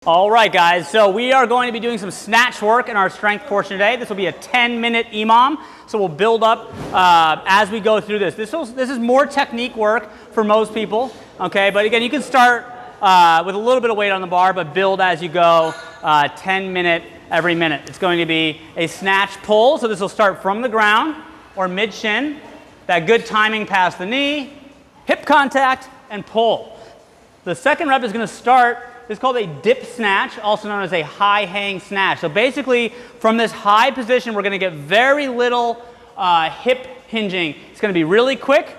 All right, guys, so we are going to be doing some snatch work in our strength portion today. This will be a 10-minute EMOM, so we'll build up as we go through this. This is more technique work for most people, okay? But again, you can start with a little bit of weight on the bar, but build as you go, 10-minute every minute. It's going to be a snatch pull, so this will start from the ground or mid-shin, that good timing past the knee, hip contact, and pull. The second rep is going to start. It's called a dip snatch, also known as a high hang snatch. So basically, from this high position, we're going to get very little hip hinging. It's going to be really quick,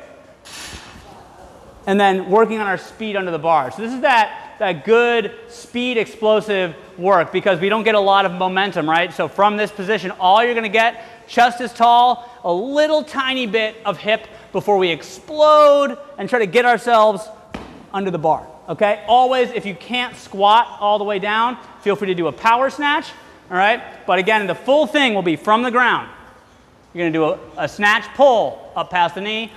and then working on our speed under the bar. So this is that good speed explosive work because we don't get a lot of momentum, right? So from this position, all you're going to get, chest is tall, a little tiny bit of hip before we explode and try to get ourselves under the bar. Okay, always, if you can't squat all the way down, feel free to do a power snatch, all right? But again, the full thing will be from the ground. You're gonna do a snatch pull up past the knee,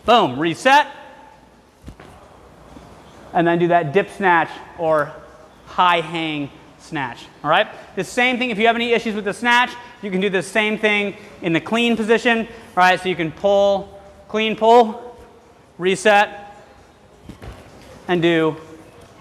boom, reset, and then do that dip snatch or high hang snatch, all right? The same thing, if you have any issues with the snatch, you can do the same thing in the clean position, all right? So you can pull, clean pull, reset, and do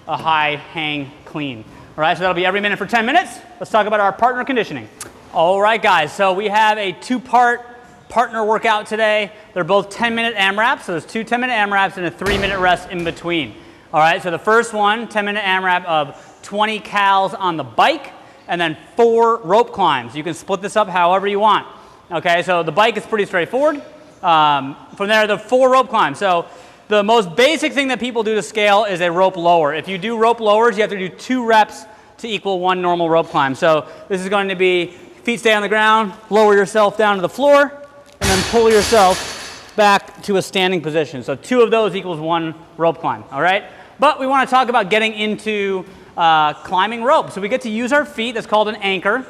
a high hang clean. All right, so that'll be every minute for 10 minutes. Let's talk about our partner conditioning. All right, guys, so we have a two-part partner workout today. They're both 10-minute AMRAPs, so there's two 10-minute AMRAPs and a 3-minute rest in between. All right, so the first one, 10-minute AMRAP of 20 cals on the bike and then 4 rope climbs. You can split this up however you want. Okay, so the bike is pretty straightforward. From there, the 4 rope climbs. So the most basic thing that people do to scale is a rope lower. If you do rope lowers, you have to do 2 reps to equal 1 normal rope climb. So this is going to be feet stay on the ground, lower yourself down to the floor, and then pull yourself back to a standing position. So 2 of those equals 1 rope climb, all right? But we want to talk about getting into climbing rope. So we get to use our feet. That's called an anchor.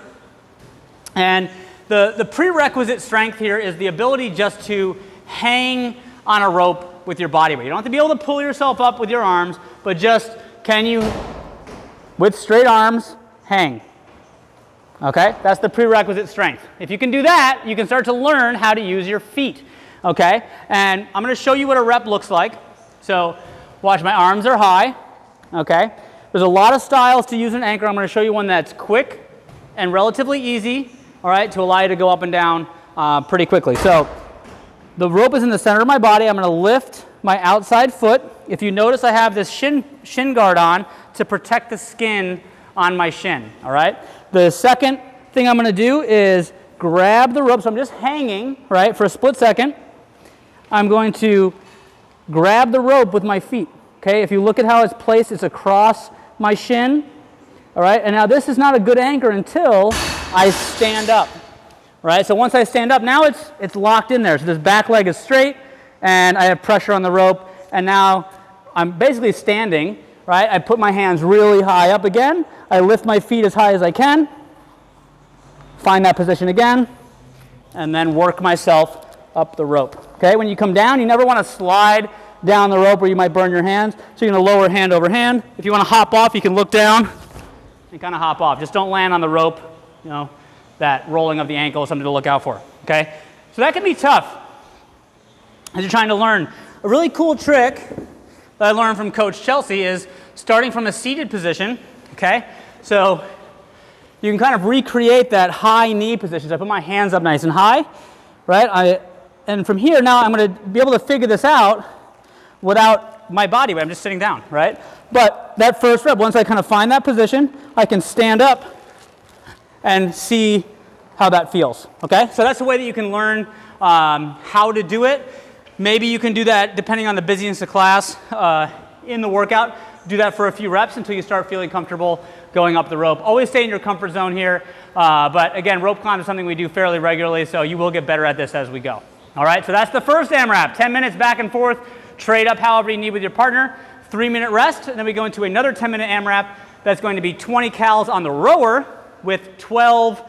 And the prerequisite strength here is the ability just to hang on a rope with your body weight. You don't have to be able to pull yourself up with your arms, but just can you, with straight arms, hang. Okay, that's the prerequisite strength. If you can do that, you can start to learn how to use your feet. Okay, and I'm going to show you what a rep looks like. So watch, my arms are high. Okay, there's a lot of styles to use an anchor. I'm going to show you one that's quick and relatively easy, all right, to allow you to go up and down pretty quickly. So the rope is in the center of my body. I'm going to lift my outside foot. If you notice, I have this shin guard on to protect the skin on my shin, all right? The second thing I'm going to do is grab the rope. So I'm just hanging, right, for a split second. I'm going to grab the rope with my feet, okay? If you look at how it's placed, it's across my shin, all right? And now this is not a good anchor until I stand up. Right, so once I stand up, now it's locked in there. So this back leg is straight, and I have pressure on the rope, and now I'm basically standing, right? I put my hands really high up again. I lift my feet as high as I can, find that position again, and then work myself up the rope. Okay, when you come down, you never want to slide down the rope where you might burn your hands. So you're going to lower hand over hand. If you want to hop off, you can look down and kind of hop off. Just don't land on the rope, you know. That rolling of the ankle is something to look out for, okay? So that can be tough as you're trying to learn. A really cool trick that I learned from Coach Chelsea is starting from a seated position, okay? So you can kind of recreate that high knee position. So I put my hands up nice and high, right? And from here now I'm going to be able to figure this out without my body weight. I'm just sitting down, right? But that first rep, once I kind of find that position, I can stand up and see how that feels, okay? So that's the way that you can learn how to do it. Maybe you can do that depending on the busyness of class in the workout. Do that for a few reps until you start feeling comfortable going up the rope. Always stay in your comfort zone here. But again, rope climb is something we do fairly regularly, so you will get better at this as we go. All right, so that's the first AMRAP. 10 minutes back and forth. Trade up however you need with your partner. 3-minute rest, and then we go into another 10-minute AMRAP that's going to be 20 cals on the rower with 12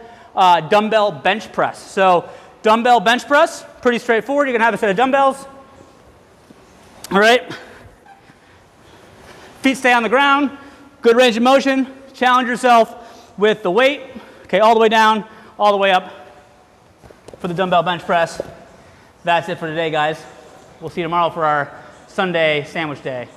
dumbbell bench press. So dumbbell bench press, pretty straightforward. You're going to have a set of dumbbells. All right. Feet stay on the ground. Good range of motion. challenge yourself with the weight. Okay, all the way down, all the way up for the dumbbell bench press. That's it for today, guys. We'll see you tomorrow for our Sunday sandwich day.